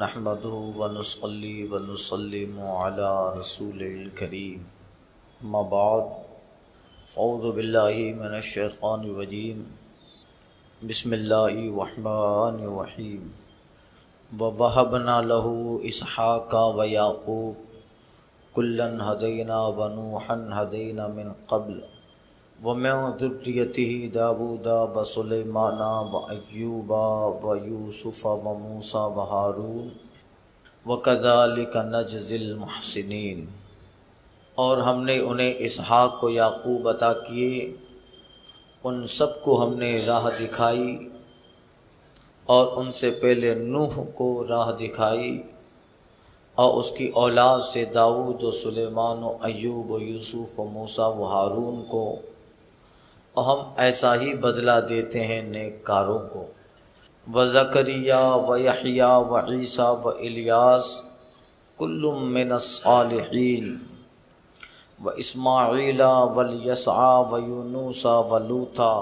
نحمده ونصلي ونسلم على رسول الكريم اما بعد فاعوذ بالله من الشیطان الرجیم بسم اللہ الرحمن الرحیم ووهبنا له اسحاق ويعقوب كلا هدينا ونوحا هدينا من قبل ومن ذريته داود وسليمان وأيوب ويوسف وموسى وهارون وكذلك نجزي المحسنين۔ اور ہم نے انہیں اسحاق کو یعقوب عطا کیے، ان سب کو ہم نے راہ دکھائی، اور ان سے پہلے نوح کو راہ دکھائی، اور اس کی اولاد سے داؤد و سلیمان و ایوب و یوسف و موسیٰ و ہارون کو، اور ہم ایسا ہی بدلہ دیتے ہیں نیک کاروں کو۔ وزکریا و یحییٰ و عیسیٰ و الیاس کل من الصالحین و اسماعیل والیسع و یونس و لوطا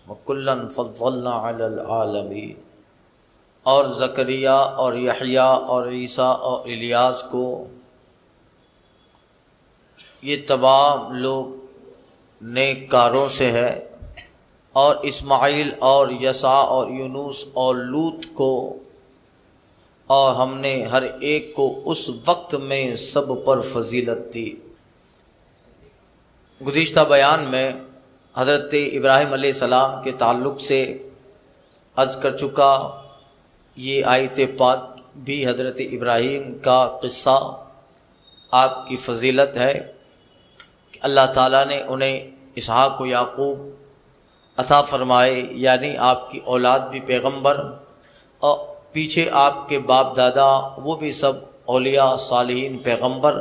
وکلا فضلنا علی العالمین۔ اور زکریا اور یحییٰ اور عیسیٰ اور الیاس کو، یہ تمام لوگ نیک کاروں سے ہے، اور اسماعیل اور یسع اور یونس اور لوط کو، اور ہم نے ہر ایک کو اس وقت میں سب پر فضیلت دی۔ گزشتہ بیان میں حضرت ابراہیم علیہ السلام کے تعلق سے عرض کر چکا، یہ آیت پاک بھی حضرت ابراہیم کا قصہ آپ کی فضیلت ہے کہ اللہ تعالیٰ نے انہیں اسحاق و یعقوب عطا فرمائے، یعنی آپ کی اولاد بھی پیغمبر، اور پیچھے آپ کے باپ دادا وہ بھی سب اولیاء صالحین پیغمبر۔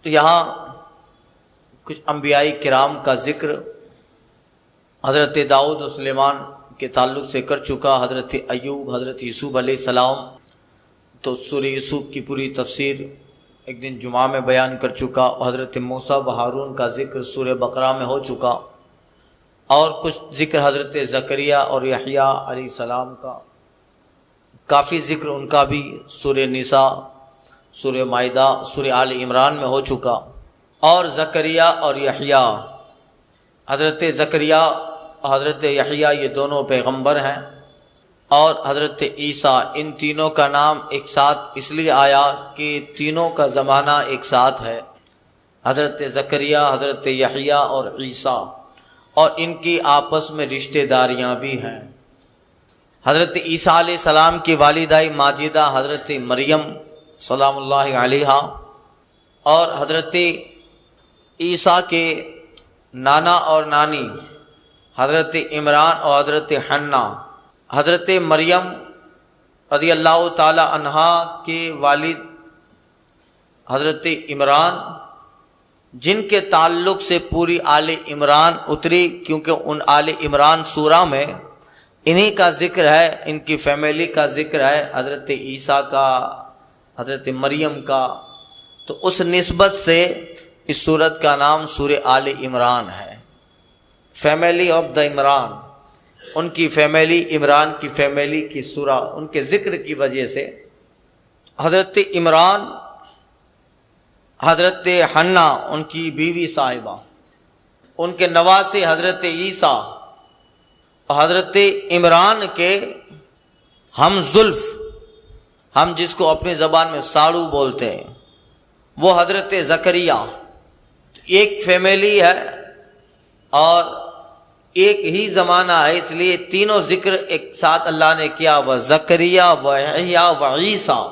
تو یہاں کچھ انبیاء کرام کا ذکر حضرت داؤد و سلیمان کے تعلق سے کر چکا، حضرت ایوب، حضرت یوسف علیہ السلام، تو سورہ یوسف کی پوری تفسیر ایک دن جمعہ میں بیان کر چکا، حضرت موسیٰ و ہارون کا ذکر سورہ بقرہ میں ہو چکا، اور کچھ ذکر حضرت زکریا اور یحییٰ علیہ السلام کا، کافی ذکر ان کا بھی سورہ نساء، سورہ مائدہ، سورہ آل عمران میں ہو چکا۔ اور زکریا اور یحییٰ، حضرت زکریا اور حضرت یحییٰ یہ دونوں پیغمبر ہیں، اور حضرت عیسیٰ، ان تینوں کا نام ایک ساتھ اس لیے آیا کہ تینوں کا زمانہ ایک ساتھ ہے، حضرت زکریا، حضرت یحییٰ اور عیسیٰ، اور ان کی آپس میں رشتہ داریاں بھی ہیں۔ حضرت عیسیٰ علیہ السلام کی والدہ ماجدہ حضرت مریم سلام اللہ علیہا، اور حضرت عیسیٰ کے نانا اور نانی حضرت عمران اور حضرت حنہ، حضرت مریم رضی اللہ تعالی عنہا کے والد حضرت عمران، جن کے تعلق سے پوری آل عمران اتری، کیونکہ ان آل عمران سورہ میں انہی کا ذکر ہے، ان کی فیملی کا ذکر ہے، حضرت عیسیٰ کا، حضرت مریم کا، تو اس نسبت سے اس سورت کا نام سورہ آل عمران ہے، فیملی آف دا عمران، ان کی فیملی، عمران کی فیملی کی سورہ، ان کے ذکر کی وجہ سے۔ حضرت عمران، حضرت حنہ ان کی بیوی صاحبہ، ان کے نواسے حضرت عیسیٰ، اور حضرت عمران کے ہم زلف، ہم جس کو اپنی زبان میں ساڑو بولتے ہیں، وہ حضرت زکریا، ایک فیملی ہے اور ایک ہی زمانہ ہے، اس لیے تینوں ذکر ایک ساتھ اللہ نے کیا، وہ زکریا و یحییٰ و عیسیٰ،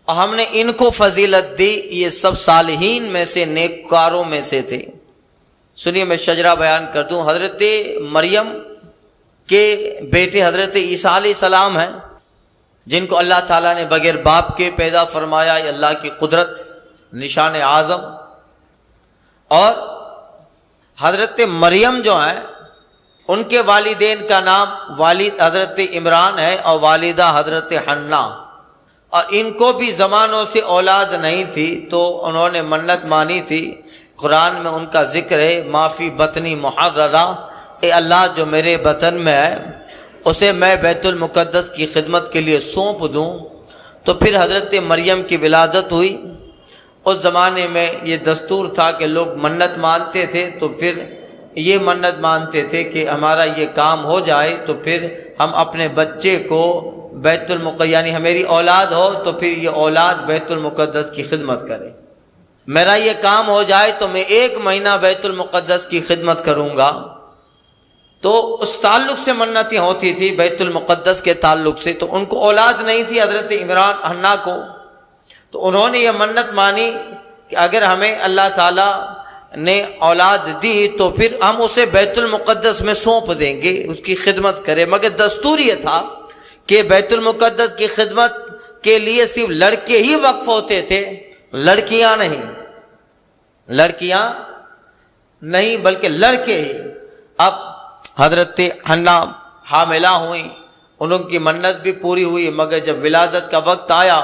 اور ہم نے ان کو فضیلت دی، یہ سب صالحین میں سے، نیک کاروں میں سے تھے۔ سنیے میں شجرہ بیان کر دوں۔ حضرت مریم کے بیٹے حضرت عیسیٰ علیہ السلام ہیں، جن کو اللہ تعالیٰ نے بغیر باپ کے پیدا فرمایا، یہ اللہ کی قدرت، نشان اعظم۔ اور حضرت مریم جو ہیں، ان کے والدین کا نام والد حضرت عمران ہے اور والدہ حضرت حنہ، اور ان کو بھی زمانوں سے اولاد نہیں تھی، تو انہوں نے منت مانی تھی۔ قرآن میں ان کا ذکر ہے، ما فی بطنی محررہ، اے اللہ جو میرے بطن میں ہے اسے میں بیت المقدس کی خدمت کے لیے سونپ دوں۔ تو پھر حضرت مریم کی ولادت ہوئی۔ اس زمانے میں یہ دستور تھا کہ لوگ منت مانتے تھے، تو پھر یہ منت مانتے تھے کہ ہمارا یہ کام ہو جائے تو پھر ہم اپنے بچے کو بیت المقدس، یعنی ہماری اولاد ہو تو پھر یہ اولاد بیت المقدس کی خدمت کرے۔ میرا یہ کام ہو جائے تو میں 1 مہینہ بیت المقدس کی خدمت کروں گا۔ تو اس تعلق سے منتیں ہوتی تھی بیت المقدس کے تعلق سے۔ تو ان کو اولاد نہیں تھی حضرت عمران حنا کو، تو انہوں نے یہ منت مانی کہ اگر ہمیں اللہ تعالیٰ نے اولاد دی تو پھر ہم اسے بیت المقدس میں سونپ دیں گے، اس کی خدمت کرے۔ مگر دستور یہ تھا کہ بیت المقدس کی خدمت کے لیے صرف لڑکے ہی وقف ہوتے تھے، لڑکیاں نہیں بلکہ لڑکے ہی۔ اب حضرت حنا حاملہ ہوئیں، ان کی منت بھی پوری ہوئی، مگر جب ولادت کا وقت آیا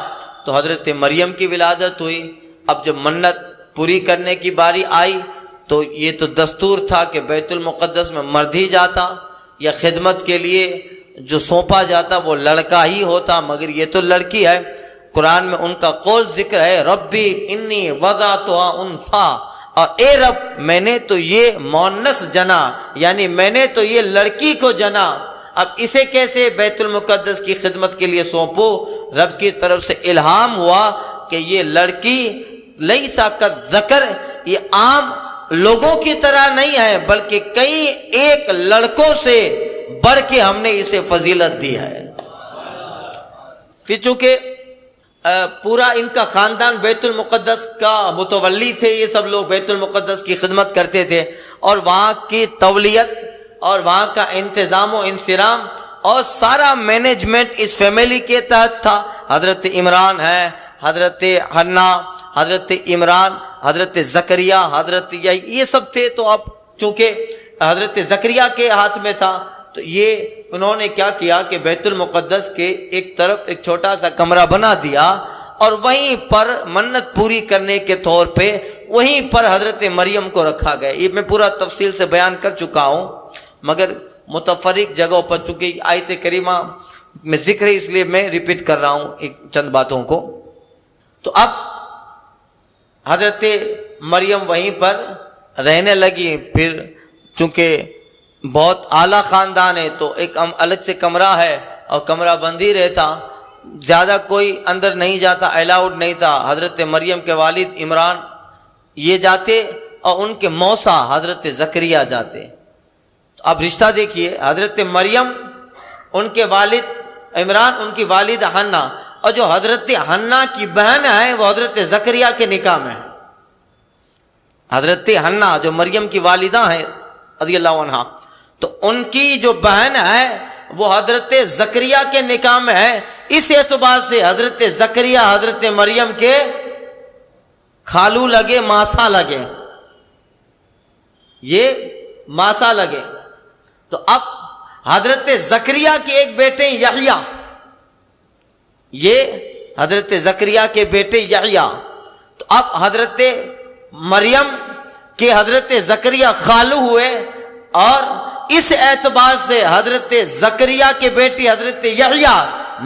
تو حضرت مریم کی ولادت ہوئی۔ اب جب منت پوری کرنے کی باری آئی تو یہ تو دستور تھا کہ بیت المقدس میں مرد ہی جاتا، یا خدمت کے لیے جو سونپا جاتا وہ لڑکا ہی ہوتا، مگر یہ تو لڑکی ہے۔ قرآن میں ان کا قول ذکر ہے، ربی انی وضعتها انثی، اور اے رب میں نے تو یہ مؤنث جنا، یعنی میں نے تو یہ لڑکی کو جنا، اب اسے کیسے بیت المقدس کی خدمت کے لیے سونپو؟ رب کی طرف سے الہام ہوا کہ یہ لڑکی لیسا کالذکر، یہ عام لوگوں کی طرح نہیں ہے، بلکہ کئی ایک لڑکوں سے بڑھ کے ہم نے اسے فضیلت دی ہے۔ پھر چونکہ پورا ان کا خاندان بیت المقدس کا متولی تھے، یہ سب لوگ بیت المقدس کی خدمت کرتے تھے، اور وہاں کی تولیت اور وہاں کا انتظام و انصرام اور سارا مینجمنٹ اس فیملی کے تحت تھا۔ حضرت عمران ہے، حضرت حنا، حضرت عمران، حضرت زکریا، حضرت یہ سب تھے۔ تو اب چونکہ حضرت زکریا کے ہاتھ میں تھا تو یہ انہوں نے کیا کیا کہ بیت المقدس کے ایک طرف ایک چھوٹا سا کمرہ بنا دیا، اور وہیں پر منت پوری کرنے کے طور پہ وہیں پر حضرت مریم کو رکھا گیا۔ یہ میں پورا تفصیل سے بیان کر چکا ہوں، مگر متفرق جگہوں پر چونکہ آیت کریمہ میں ذکر ہے اس لیے میں ریپیٹ کر رہا ہوں ایک چند باتوں کو۔ تو اب حضرت مریم وہیں پر رہنے لگی۔ پھر چونکہ بہت اعلیٰ خاندان ہے تو ایک الگ سے کمرہ ہے اور کمرہ بند ہی رہتا، زیادہ کوئی اندر نہیں جاتا، الاؤڈ نہیں تھا۔ حضرت مریم کے والد عمران یہ جاتے اور ان کے موسا حضرت زکریا جاتے۔ اب رشتہ دیکھیے، حضرت مریم ان کے والد عمران، ان کی والد حنا، اور جو حضرت حنا کی بہن ہے وہ حضرت زکریا کے نکاح میں ہے۔ حضرت حنا جو مریم کی والدہ ہیں رضی اللہ عنہا، تو ان کی جو بہن ہے وہ حضرت زکریا کے نکاح میں ہے۔ اس اعتبار سے حضرت زکریا حضرت مریم کے خالو لگے، ماسا لگے، یہ ماسا لگے۔ تو اب حضرت زکریا کے ایک بیٹے یحییٰ، یہ حضرت زکریا کے بیٹے یحییٰ، تو اب حضرت مریم کے حضرت زکریا خالو ہوئے، اور اس اعتبار سے حضرت زکریا کے بیٹی حضرت یحییٰ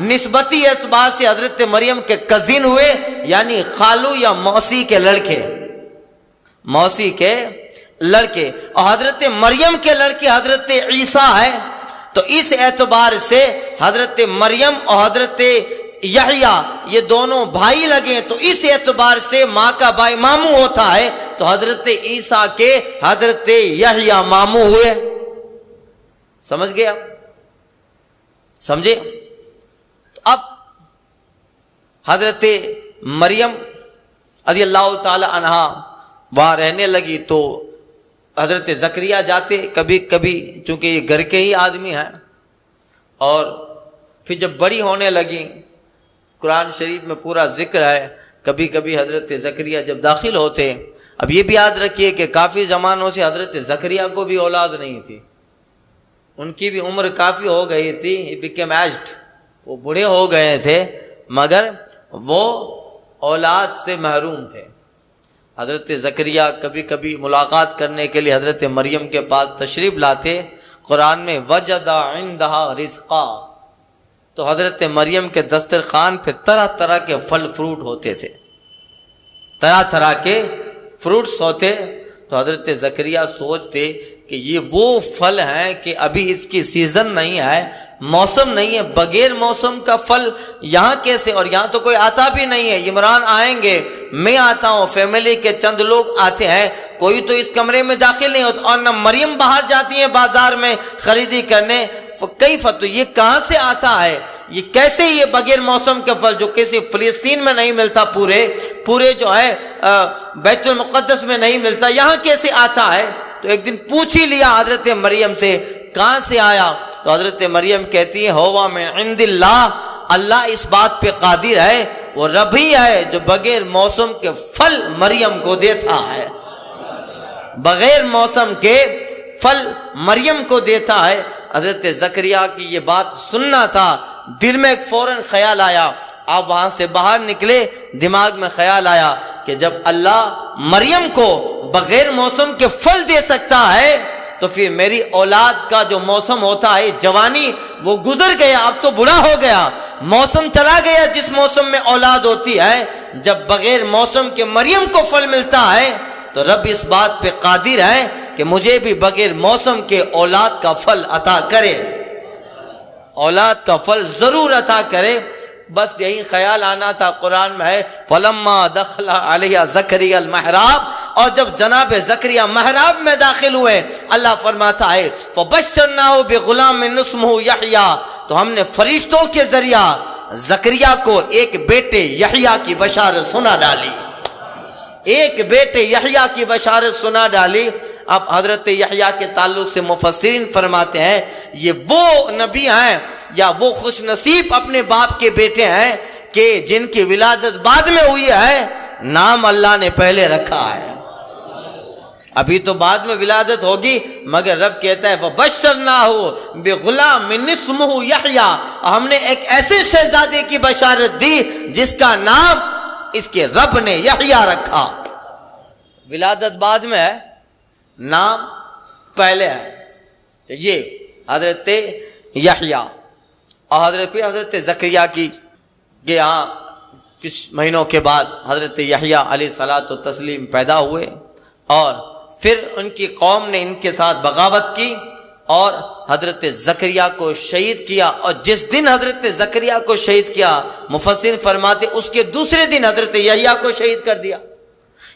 نسبتی اعتبار سے حضرت مریم کے کزن ہوئے، یعنی خالو یا موسی کے لڑکے، موسی کے لڑکے۔ اور حضرت مریم کے لڑکے حضرت عیسیٰ ہے، تو اس اعتبار سے حضرت مریم اور حضرت یحییٰ یہ دونوں بھائی لگے، تو اس اعتبار سے ماں کا بھائی ماموں ہوتا ہے، تو حضرت عیسیٰ کے حضرت یحییٰ ماموں ہوئے۔ سمجھ گئے آپ؟ سمجھے؟ تو اب حضرت مریم رضی اللہ تعالی عنہا وہاں رہنے لگی، تو حضرت زکریا جاتے کبھی کبھی، چونکہ یہ گھر کے ہی آدمی ہیں، اور پھر جب بڑی ہونے لگی، قرآن شریف میں پورا ذکر ہے، کبھی کبھی حضرت زکریا جب داخل ہوتے۔ اب یہ بھی یاد رکھیے کہ کافی زمانوں سے حضرت زکریا کو بھی اولاد نہیں تھی، ان کی بھی عمر کافی ہو گئی تھی، بیکیم ایجڈ، وہ بوڑھے ہو گئے تھے، مگر وہ اولاد سے محروم تھے۔ حضرت زکریا کبھی کبھی ملاقات کرنے کے لیے حضرت مریم کے پاس تشریف لاتے، قرآن میں وجد عندہا رزقا، تو حضرت مریم کے دسترخوان پہ طرح طرح کے پھل فروٹ ہوتے تھے، طرح طرح کے فروٹس ہوتے. تو حضرت زکریا سوچتے کہ یہ وہ پھل ہیں کہ ابھی اس کی سیزن نہیں ہے، موسم نہیں ہے، بغیر موسم کا پھل یہاں کیسے؟ اور یہاں تو کوئی آتا بھی نہیں ہے. عمران آئیں گے، میں آتا ہوں، فیملی کے چند لوگ آتے ہیں، کوئی تو اس کمرے میں داخل نہیں ہوتا، اور نہ مریم باہر جاتی ہیں بازار میں خریدی کرنے. کئی فتو یہ کہاں سے آتا ہے؟ یہ کیسے یہ بغیر موسم کے پھل جو کسی فلسطین میں نہیں ملتا، پورے جو ہے بیت المقدس میں نہیں ملتا، یہاں کیسے آتا ہے؟ تو ایک دن پوچھ ہی لیا حضرت مریم سے کہاں سے آیا. تو حضرت مریم کہتی ہے ہوا من عند اللہ، اللہ اس بات پہ قادر ہے، وہ رب ہی ہے جو بغیر موسم کے پھل مریم کو دیتا ہے، بغیر موسم کے پھل مریم کو دیتا ہے. حضرت زکریا کی یہ بات سننا تھا، دل میں ایک فوراً خیال آیا. آپ وہاں سے باہر نکلے، دماغ میں خیال آیا کہ جب اللہ مریم کو بغیر موسم کے پھل دے سکتا ہے تو پھر میری اولاد کا جو موسم ہوتا ہے جوانی، وہ گزر گیا، اب تو بوڑھا ہو گیا، موسم چلا گیا جس موسم میں اولاد ہوتی ہے. جب بغیر موسم کے مریم کو پھل ملتا ہے تو رب اس بات پہ قادر ہے کہ مجھے بھی بغیر موسم کے اولاد کا پھل عطا کرے، اولاد کا پھل ضرور عطا کرے. بس یہی خیال آنا تھا. قرآن میں ہے فلما دخل علیہ زکریا المحراب، اور جب جناب زکریا محراب میں داخل ہوئے، اللہ فرماتا ہے فبشرناہ بغلام اسمہ یحییٰ، تو ہم نے فرشتوں کے ذریعہ زکریا کو ایک بیٹے یحییٰ کی بشارت سنا ڈالی، ایک بیٹے یحییٰ کی بشارت سنا ڈالی. اب حضرت یحییٰ کے تعلق سے مفسرین فرماتے ہیں یہ وہ نبی ہیں یا وہ خوش نصیب اپنے باپ کے بیٹے ہیں کہ جن کی ولادت بعد میں ہوئی ہے، نام اللہ نے پہلے رکھا ہے. ابھی تو بعد میں ولادت ہوگی، مگر رب کہتا ہے وَبَشَّرْنَاهُ بِغُلَامٍ اسْمُهُ یحییٰ، ہم نے ایک ایسے شہزادے کی بشارت دی جس کا نام اس کے رب نے یحییٰ رکھا. ولادت بعد میں ہے، نام پہلے ہے. تو یہ حضرت یحییٰ اور حضرت زکریا کی کہ ہاں کچھ مہینوں کے بعد حضرت یحییٰ علیہ الصلاۃ والتسلیم پیدا ہوئے، اور پھر ان کی قوم نے ان کے ساتھ بغاوت کی اور حضرت زکریا کو شہید کیا. اور جس دن حضرت زکریا کو شہید کیا، مفسرین فرماتے اس کے دوسرے دن حضرت یحییٰ کو شہید کر دیا.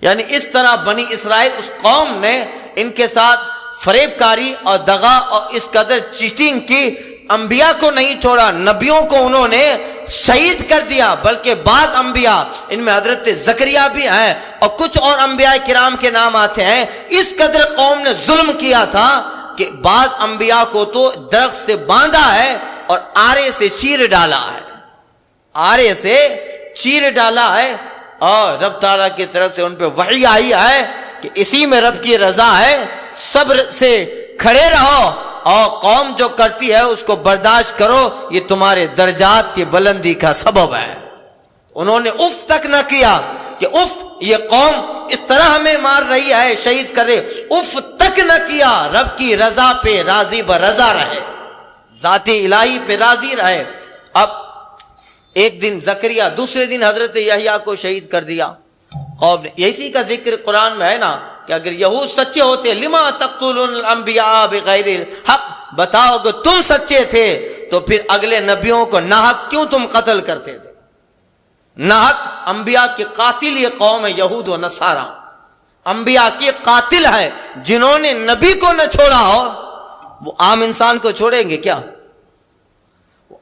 یعنی اس طرح بنی اسرائیل اس قوم نے ان کے ساتھ فریب کاری اور دغا اور اس قدر چیٹنگ کی، انبیاء کو نہیں چھوڑا، نبیوں کو انہوں نے شہید کر دیا. بلکہ بعض انبیاء، ان میں حضرت زکریا بھی ہیں اور کچھ اور انبیاء کرام کے نام آتے ہیں، اس قدر قوم نے ظلم کیا تھا کہ بعض انبیاء کو تو درخت سے باندھا ہے اور آرے سے چیر ڈالا ہے، آرے سے چیر ڈالا ہے. اور رب تعالیٰ کی طرف سے ان پہ وحی آئی ہے کہ اسی میں رب کی رضا ہے، صبر سے کھڑے رہو اور قوم جو کرتی ہے اس کو برداشت کرو، یہ تمہارے درجات کی بلندی کا سبب ہے. انہوں نے اف تک نہ کیا کہ اف یہ قوم اس طرح ہمیں مار رہی ہے، شہید کر رہے، اف تک نہ کیا. رب کی رضا پہ راضی برضا رہے، ذات الہی پہ راضی رہے. اب ایک دن زکریا، دوسرے دن حضرت یحییٰ کو شہید کر دیا قوم نے. اسی کا ذکر قرآن میں ہے نا کہ اگر یہود سچے ہوتے لما تقتلون الانبیاء بغیر الحق، بتاؤ اگر تم سچے تھے تو پھر اگلے نبیوں کو ناحق کیوں تم قتل کرتے تھے؟ ناحق انبیاء کے قاتل یہ قوم ہے یہود و نصارہ، انبیاء کے قاتل ہے. جنہوں نے نبی کو نہ چھوڑا ہو وہ عام انسان کو چھوڑیں گے کیا؟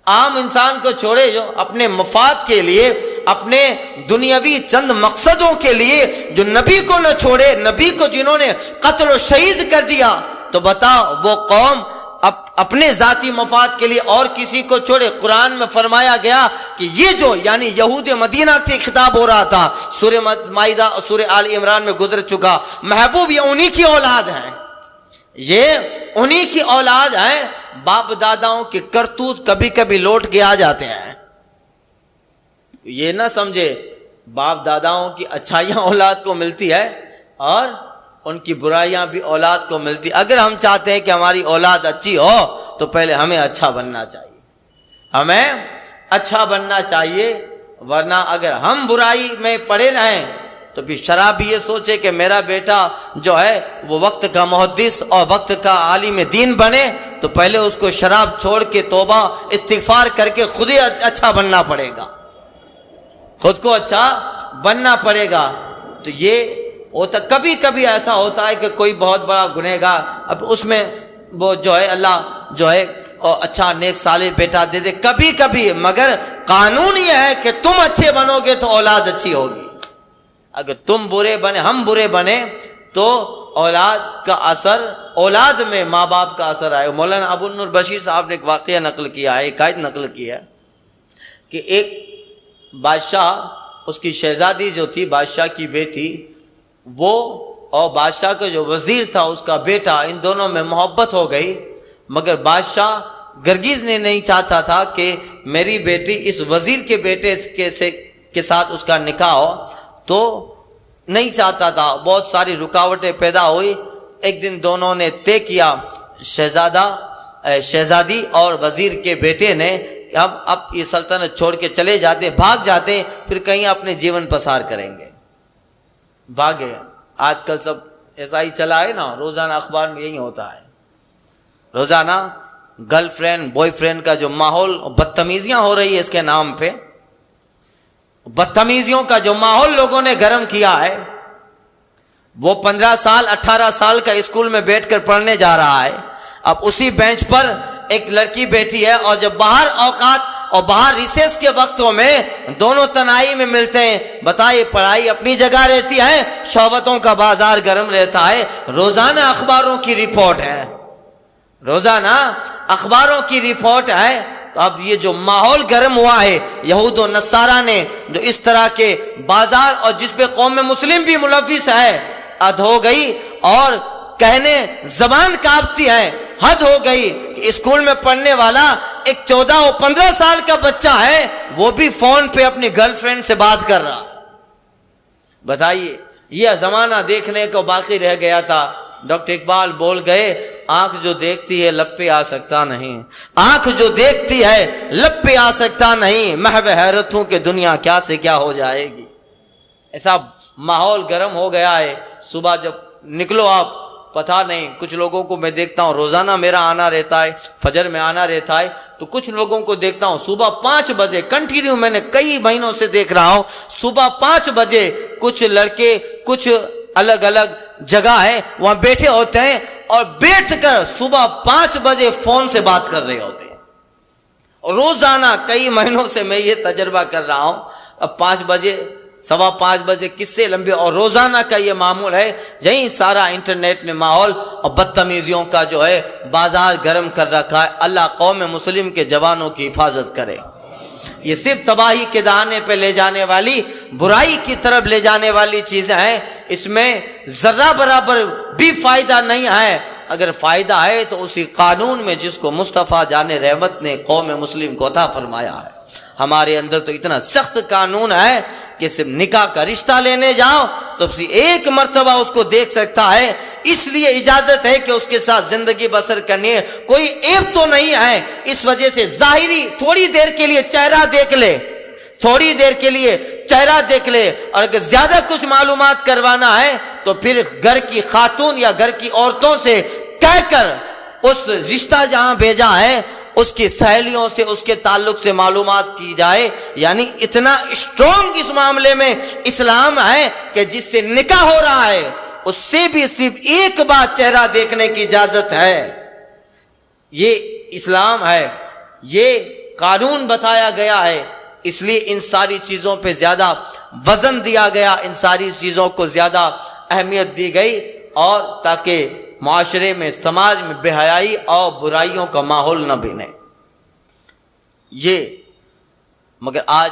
عام انسان کو چھوڑے جو اپنے مفاد کے لیے، اپنے دنیاوی چند مقصدوں کے لیے جو نبی کو نہ چھوڑے، نبی کو جنہوں نے قتل و شہید کر دیا، تو بتاؤ وہ قوم اپنے ذاتی مفاد کے لیے اور کسی کو چھوڑے؟ قرآن میں فرمایا گیا کہ یہ جو یعنی یہود مدینہ سے خطاب ہو رہا تھا، سورہ مائدہ اور سورہ آل عمران میں گزر چکا، محبوب یہ انہی کی اولاد ہیں، یہ انہی کی اولاد ہیں. باپ داداؤں کے کرتوت کبھی کبھی لوٹ کے آ جاتے ہیں. یہ نہ سمجھے باپ داداؤں کی اچھائیاں اولاد کو ملتی ہے ان کی برائیاں بھی اولاد کو ملتی. اگر ہم چاہتے ہیں کہ ہماری اولاد اچھی ہو تو پہلے ہمیں اچھا بننا چاہیے، ہمیں اچھا بننا چاہیے. ورنہ اگر ہم برائی میں پڑے رہیں تو پھر شراب بھی یہ سوچے کہ میرا بیٹا جو ہے وہ وقت کا محدث اور وقت کا عالم دین بنے، تو پہلے اس کو شراب چھوڑ کے توبہ استغفار کر کے خود ہی اچھا بننا پڑے گا، خود کو اچھا بننا پڑے گا. تو یہ ہوتا، کبھی کبھی ایسا ہوتا ہے کہ کوئی بہت بڑا گنہگار، اب اس میں وہ جو ہے اللہ جو ہے اچھا نیک صالح بیٹا دے دے کبھی کبھی، مگر قانون یہ ہے کہ تم اچھے بنو گے تو اولاد اچھی ہوگی. اگر تم برے بنے، ہم برے بنے، تو اولاد کا اثر، اولاد میں ماں باپ کا اثر آئے. مولانا ابو النور بشیر صاحب نے ایک واقعہ نقل کیا ہے، ایک آیت نقل کی ہے کہ ایک بادشاہ، اس کی شہزادی جو تھی، بادشاہ کی بیٹی، وہ اور بادشاہ کا جو وزیر تھا اس کا بیٹا، ان دونوں میں محبت ہو گئی. مگر بادشاہ گرگیز نے نہیں چاہتا تھا کہ میری بیٹی اس وزیر کے بیٹے کے ساتھ اس کا نکاح ہو، تو نہیں چاہتا تھا. بہت ساری رکاوٹیں پیدا ہوئی. ایک دن دونوں نے طے کیا، شہزادی اور وزیر کے بیٹے نے، کہ ہم اب یہ سلطنت چھوڑ کے چلے جاتے، بھاگ جاتے، پھر کہیں اپنے جیون پسار کریں گے. بھاگے. آج کل سب ایسا ہی چلا ہے نا، روزانہ اخبار میں یہی ہوتا ہے. روزانہ گرل فرینڈ بوائے فرینڈ کا جو ماحول، بدتمیزیاں ہو رہی ہے اس کے نام پہ، بدتمیزیوں کا جو ماحول لوگوں نے گرم کیا ہے. وہ 15 سال 18 سال کا اسکول میں بیٹھ کر پڑھنے جا رہا ہے، اب اسی بینچ پر ایک لڑکی بیٹھی ہے، اور جب باہر اوقات اور باہر ریسیس کے وقتوں میں دونوں تنہائی میں ملتے ہیں. بتائیے، پڑھائی اپنی جگہ رہتی ہے، شہوتوں کا بازار گرم رہتا ہے. روزانہ اخباروں کی رپورٹ ہے، روزانہ اخباروں کی رپورٹ ہے. تو اب یہ جو ماحول گرم ہوا ہے، یہود و نصارہ نے جو اس طرح کے بازار، اور جس پہ قوم مسلم بھی ملوث ہے، حد ہو گئی. اور کہنے زبان کانپتی ہے، حد ہو گئی کہ اسکول میں پڑھنے والا ایک 14 اور 15 سال کا بچہ ہے، وہ بھی فون پہ اپنی گرل فرینڈ سے بات کر رہا. بتائیے، یہ زمانہ دیکھنے کو باقی رہ گیا تھا. ڈاکٹر اقبال بول گئے، آنکھ جو دیکھتی ہے لب پہ آ سکتا نہیں، آنکھ جو دیکھتی ہے لب پہ آ سکتا نہیں، محو حیرت ہوں کہ دنیا کیا سے کیا ہو جائے گی. ایسا ماحول گرم ہو گیا ہے. صبح جب نکلو آپ، پتہ نہیں، کچھ لوگوں کو میں دیکھتا ہوں روزانہ میرا آنا رہتا ہے، فجر میں آنا رہتا ہے، تو کچھ لوگوں کو دیکھتا ہوں صبح 5 بجے کنٹینیو، میں نے کئی مہینوں سے دیکھ رہا ہوں، صبح 5 بجے کچھ لڑکے، کچھ الگ الگ جگہ ہے، وہاں بیٹھے ہوتے ہیں، اور بیٹھ کر صبح 5 بجے فون سے بات کر رہے ہوتے ہیں. روزانہ کئی مہینوں سے میں یہ تجربہ کر رہا ہوں. اب 5 بجے، 5:15 بجے کس سے لمبے، اور روزانہ کا یہ معمول ہے. یہی سارا انٹرنیٹ نے ماحول اور بدتمیزیوں کا جو ہے بازار گرم کر رکھا ہے. اللہ قوم مسلم کے جوانوں کی حفاظت کرے. یہ صرف تباہی کے دہانے پہ لے جانے والی، برائی کی طرف لے جانے والی چیزیں ہیں. اس میں ذرہ برابر بھی فائدہ نہیں ہے. اگر فائدہ ہے تو اسی قانون میں جس کو مصطفیٰ جان رحمت نے قوم مسلم کو عطا فرمایا ہے. ہمارے اندر تو اتنا سخت قانون ہے کہ صرف نکاح کا رشتہ لینے جاؤ تو ایک مرتبہ اس کو دیکھ سکتا ہے، اس لیے اجازت ہے کہ اس کے ساتھ زندگی بسر کرنی ہے. کوئی عیب تو نہیں ہے، اس وجہ سے ظاہری تھوڑی دیر کے لیے چہرہ دیکھ لے، تھوڑی دیر کے لیے چہرہ دیکھ لے. اور اگر زیادہ کچھ معلومات کروانا ہے تو پھر گھر کی خاتون یا گھر کی عورتوں سے کہہ کر اس رشتہ جہاں بھیجا ہے اس کی سہیلیوں سے، اس کے تعلق سے معلومات کی جائے. یعنی اتنا اسٹرانگ اس معاملے میں اسلام ہے کہ جس سے نکاح ہو رہا ہے اس سے بھی صرف ایک بار چہرہ دیکھنے کی اجازت ہے. یہ اسلام ہے، یہ قانون بتایا گیا ہے. اس لیے ان ساری چیزوں پہ زیادہ وزن دیا گیا، ان ساری چیزوں کو زیادہ اہمیت دی گئی، اور تاکہ معاشرے میں، سماج میں بے حیائی اور برائیوں کا ماحول نہ بنے. یہ مگر آج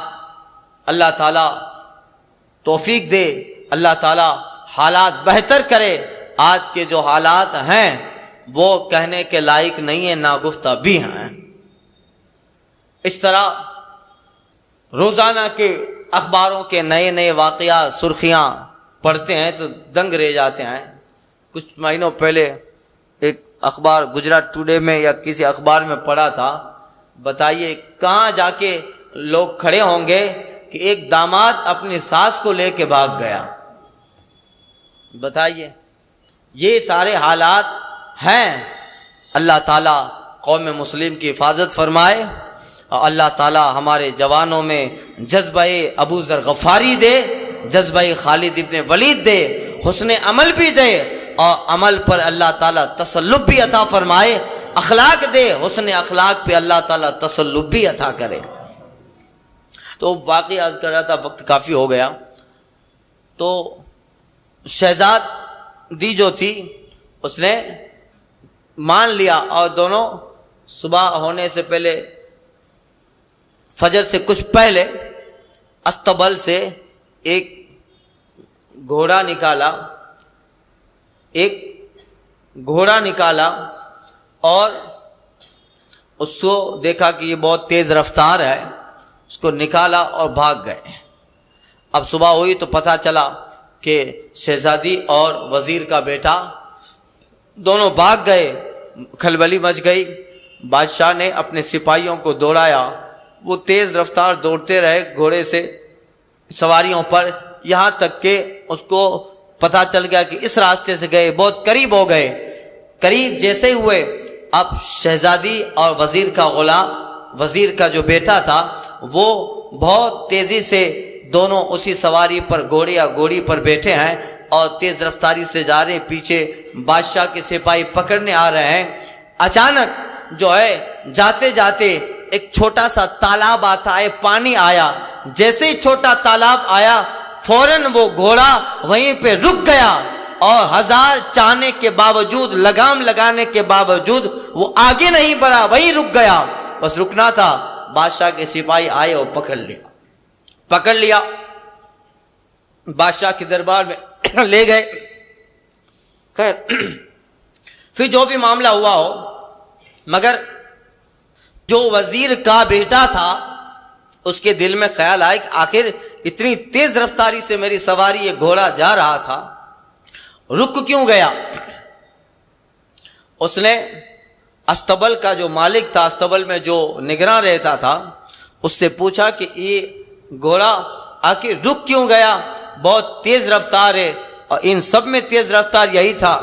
اللہ تعالیٰ توفیق دے، اللہ تعالیٰ حالات بہتر کرے. آج کے جو حالات ہیں وہ کہنے کے لائق نہیں ہیں، ناگفتہ بھی ہیں. اس طرح روزانہ کے اخباروں کے نئے نئے واقعات، سرخیاں پڑھتے ہیں تو دنگ رہ جاتے ہیں. کچھ مہینوں پہلے ایک اخبار گجرات ٹوڈے میں یا کسی اخبار میں پڑھا تھا. بتائیے کہاں جا کے لوگ کھڑے ہوں گے کہ ایک داماد اپنی ساس کو لے کے بھاگ گیا. بتائیے یہ سارے حالات ہیں. اللہ تعالیٰ قوم مسلم کی حفاظت فرمائے اور اللہ تعالیٰ ہمارے جوانوں میں جذبہ ابو ذر غفاری دے، جذبہ خالد ابن ولید دے، حسن عمل بھی دے اور عمل پر اللہ تعالیٰ تسلط بھی عطا فرمائے، اخلاق دے، حسن اخلاق پہ اللہ تعالیٰ تسلط بھی عطا کرے. تو واقعی عرض کر رہا تھا، وقت کافی ہو گیا. تو شہزادی جو تھی اس نے مان لیا اور دونوں صبح ہونے سے پہلے، فجر سے کچھ پہلے استبل سے ایک گھوڑا نکالا اور اس کو دیکھا کہ یہ بہت تیز رفتار ہے، اس کو نکالا اور بھاگ گئے. اب صبح ہوئی تو پتہ چلا کہ شہزادی اور وزیر کا بیٹا دونوں بھاگ گئے. کھلبلی مچ گئی. بادشاہ نے اپنے سپاہیوں کو دوڑایا، وہ تیز رفتار دوڑتے رہے گھوڑے سے سواریوں پر، یہاں تک کہ اس کو پتہ چل گیا کہ اس راستے سے گئے، بہت قریب ہو گئے. قریب جیسے ہوئے اب شہزادی اور وزیر کا جو بیٹا تھا وہ بہت تیزی سے دونوں اسی سواری پر گھوڑے یا گھوڑی پر بیٹھے ہیں اور تیز رفتاری سے جا رہے ہیں. پیچھے بادشاہ کے سپاہی پکڑنے آ رہے ہیں. اچانک جو ہے جاتے جاتے ایک چھوٹا سا تالاب آتا ہے، پانی آیا. جیسے ہی چھوٹا تالاب آیا فوراً وہ گھوڑا وہیں پہ رک گیا اور ہزار چاہنے کے باوجود، لگام لگانے کے باوجود وہ آگے نہیں بڑھا، وہیں رک گیا. بس رکنا تھا. بادشاہ کے سپاہی آئے اور پکڑ لیا بادشاہ کے دربار میں لے گئے. خیر پھر جو بھی معاملہ ہوا ہو، مگر جو وزیر کا بیٹا تھا اس کے دل میں خیال آیا کہ آخر اتنی تیز رفتاری سے میری سواری یہ گھوڑا جا رہا تھا، رک کیوں گیا؟ اس نے استبل کا جو مالک تھا، استبل میں جو نگراں رہتا تھا، اس سے پوچھا کہ یہ گھوڑا آخر رک کیوں گیا؟ بہت تیز رفتار ہے اور ان سب میں تیز رفتار یہی تھا.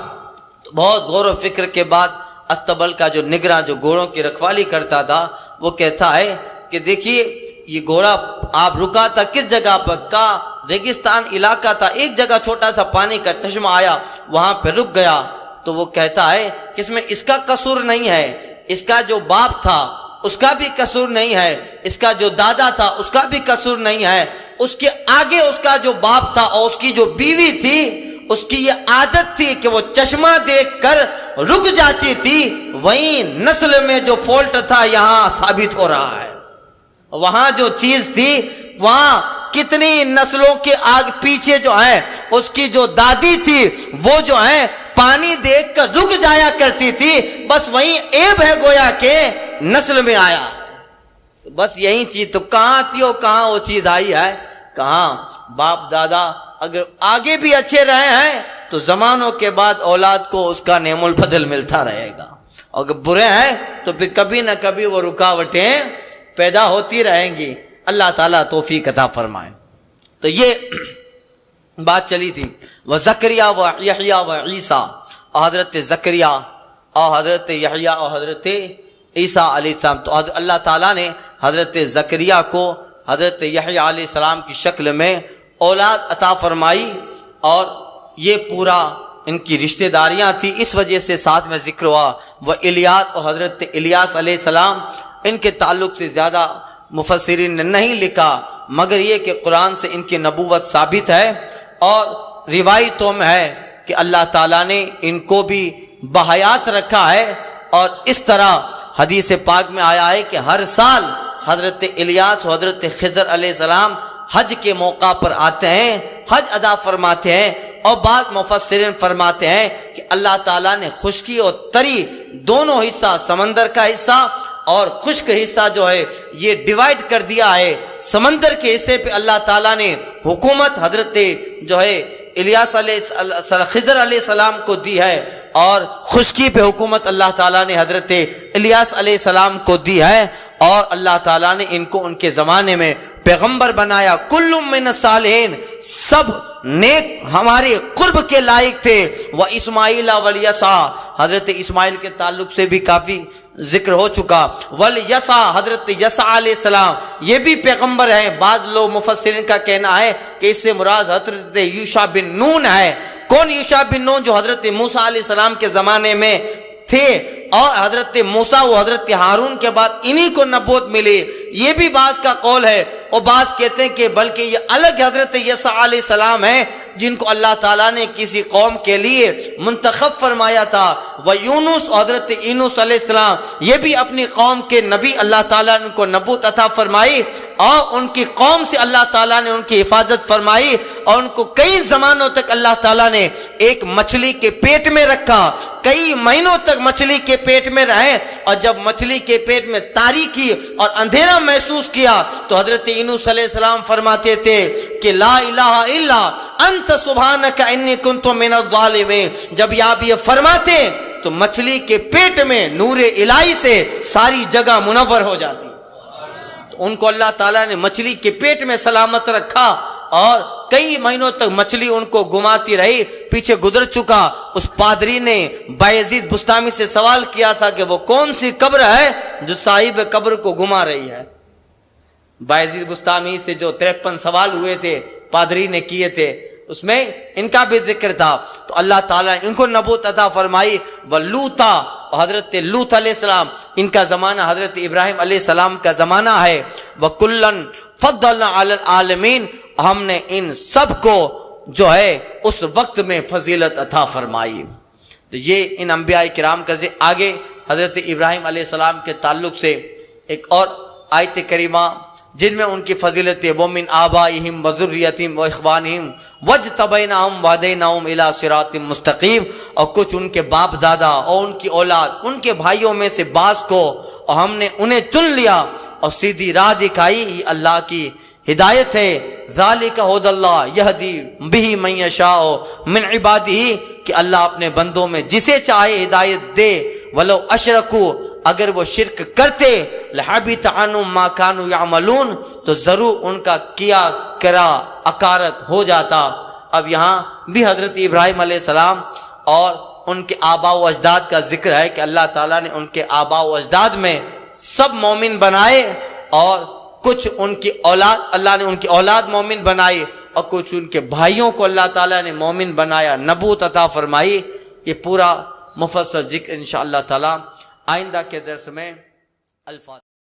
تو بہت غور و فکر کے بعد استبل کا جو نگراں جو گھوڑوں کی رکھوالی کرتا تھا وہ کہتا ہے کہ دیکھیے یہ گھوڑا آپ رکا تھا کس جگہ پر؟ کا ریگستان علاقہ تھا، ایک جگہ چھوٹا سا پانی کا چشمہ آیا وہاں پہ رک گیا. تو وہ کہتا ہے کہ اس میں اس کا قصور نہیں ہے، اس کا جو باپ تھا اس کا بھی قصور نہیں ہے، اس کا جو دادا تھا اس کا بھی قصور نہیں ہے، اس کے آگے اس کا جو باپ تھا اور اس کی جو بیوی تھی اس کی یہ عادت تھی کہ وہ چشمہ دیکھ کر رک جاتی تھی. وہیں نسل میں جو فالٹ تھا یہاں ثابت ہو رہا ہے. وہاں جو چیز تھی وہاں کتنی نسلوں کے آگے پیچھے جو ہے اس کی جو دادی تھی وہ جو ہے پانی دیکھ کر رک جایا کرتی تھی. بس وہیں عیب ہے گویا کہ نسل میں آیا. بس یہی چیز تو کہاں تھی اور کہاں وہ چیز آئی ہے؟ کہاں باپ دادا اگر آگے بھی اچھے رہے ہیں تو زمانوں کے بعد اولاد کو اس کا نعم البدل ملتا رہے گا، اگر برے ہیں تو پھر کبھی نہ کبھی وہ رکاوٹیں پیدا ہوتی رہیں گی. اللہ تعالیٰ توفیق عطا فرمائے. تو یہ بات چلی تھی. وزکریا و یحییٰ و عیسیٰ، اور حضرت زکریا اور حضرت یحییٰ اور حضرت عیسیٰ علیہ السلام. تو اللہ تعالیٰ نے حضرت زکریا کو حضرت یحییٰ علیہ السلام کی شکل میں اولاد عطا فرمائی اور یہ پورا ان کی رشتہ داریاں تھی، اس وجہ سے ساتھ میں ذکر ہوا. وہ الیاس اور حضرت الیاس علیہ السلام، ان کے تعلق سے زیادہ مفسرین نے نہیں لکھا، مگر یہ کہ قرآن سے ان کی نبوت ثابت ہے اور روایتوں میں ہے کہ اللہ تعالیٰ نے ان کو بھی بحیات رکھا ہے. اور اس طرح حدیث پاک میں آیا ہے کہ ہر سال حضرت الیاس و حضرت خضر علیہ السلام حج کے موقع پر آتے ہیں، حج ادا فرماتے ہیں. اور بعض مفسرین فرماتے ہیں کہ اللہ تعالیٰ نے خشکی اور تری دونوں حصہ، سمندر کا حصہ اور خشک حصہ جو ہے یہ ڈیوائیڈ کر دیا ہے. سمندر کے حصے پہ اللہ تعالیٰ نے حکومت حضرت جو ہے خضر علیہ السلام کو دی ہے، اور خشکی پہ حکومت اللہ تعالیٰ نے حضرت الیاس علیہ السلام کو دی ہے، اور اللہ تعالیٰ نے ان کو ان کے زمانے میں پیغمبر بنایا۔ کل من الصالحین، سب نیک ہمارے قرب کے لائق تھے۔ واسماعیل والیسع، حضرت اسماعیل کے تعلق سے بھی کافی ذکر ہو چکا۔ والیسع، حضرت یسع علیہ السلام یہ بھی پیغمبر ہیں۔ بعض لوگ مفسرین کا کہنا ہے کہ اس سے مراد حضرت یوشع بن نون ہے۔ کون یوشع بن نون؟ جو حضرت موسیٰ علیہ السلام کے زمانے میں تھے، اور حضرت موسیٰ و حضرت ہارون کے بعد انہی کو نبوت ملی۔ یہ بھی بعض کا قول ہے، اور بعض کہتے ہیں کہ بلکہ یہ الگ حضرت یسع علیہ السلام ہیں جن کو اللہ تعالیٰ نے کسی قوم کے لیے منتخب فرمایا تھا۔ ویونس، حضرت یونس علیہ السلام یہ بھی اپنی قوم کے نبی، اللہ تعالیٰ نے ان کو نبوت عطا فرمائی، اور ان کی قوم سے اللہ تعالیٰ نے ان کی حفاظت فرمائی، اور ان کو کئی زمانوں تک اللہ تعالیٰ نے ایک مچھلی کے پیٹ میں رکھا، کئی مہینوں تک مچھلی کے پیٹ میں رہے، اور جب مچھلی کے پیٹ میں تاریکی اور اندھیرا محسوس کیا تو حضرت یونس علیہ السلام فرماتے تھے کہ لا الہ الا انت سبحانک انی کنت من الظالمین۔ جب آپ یہ فرماتے تو مچھلی کے پیٹ میں نور الہی سے ساری جگہ منور ہو جاتی۔ تو ان کو اللہ تعالیٰ نے مچھلی کے پیٹ میں سلامت رکھا، اور کئی مہینوں تک مچھلی ان کو گھماتی رہی۔ پیچھے گزر چکا، اس پادری نے بایزید بستامی سے سوال کیا تھا کہ وہ کون سی قبر ہے جو صاحب قبر کو گھما رہی ہے۔ بایزید بستامی سے جو 53 سوال ہوئے تھے پادری نے کیے تھے، اس میں ان کا بھی ذکر تھا۔ تو اللہ تعالیٰ نے ان کو نبوت عطا فرمائی۔ وَلُوطَ، حضرت لوط علیہ السلام ان کا زمانہ حضرت ابراہیم علیہ السلام کا زمانہ ہے۔ وَكُلًّا فَضَّلْنَا عَلَى الْعَالَمِينَ، ہم نے ان سب کو جو ہے اس وقت میں فضیلت عطا فرمائی۔ تو یہ ان انبیاء کرام کا آگے حضرت ابراہیم علیہ السلام کے تعلق سے ایک اور آیت کریمہ جن میں ان کی فضیلت ہے، وَمِنْ آبَائِهِمْ وَذُرِّيَّتِهِمْ وَإِخْوَانِهِمْ وَاجْتَبَيْنَاهُمْ وَهَدَيْنَاهُمْ إِلَىٰ صِرَاطٍ مُسْتَقِيمٍ، اور کچھ ان کے باپ دادا اور ان کی اولاد، ان کے بھائیوں میں سے بعض کو اور ہم نے انہیں چن لیا اور سیدھی راہ دکھائی۔ یہ اللہ کی ہدایت ہے۔ ذَلِكَ هُدَى اللَّهِ يَهْدِي بِهِ مَن يَشَاءُ مِنْ عِبَادِهِ، کہ اللہ اپنے بندوں میں جسے چاہے ہدایت دے۔ وَلَوْ أَشْرَكُوا، اگر وہ شرک کرتے، لَحَبِطَ عَنْهُمْ مَا كَانُوا يَعْمَلُونَ، تو ضرور ان کا کیا کرا اکارت ہو جاتا۔ اب یہاں بھی حضرت ابراہیم علیہ السلام اور ان کے آباء و اجداد کا ذکر ہے کہ اللہ تعالیٰ نے ان کے آباء و اجداد میں سب مومن بنائے، اور کچھ ان کی اولاد، اللہ نے ان کی اولاد مومن بنائی، اور کچھ ان کے بھائیوں کو اللہ تعالیٰ نے مومن بنایا، نبوت عطا فرمائی۔ یہ پورا مفصل ذکر انشاءاللہ تعالیٰ آئندہ کے درس میں الفاظ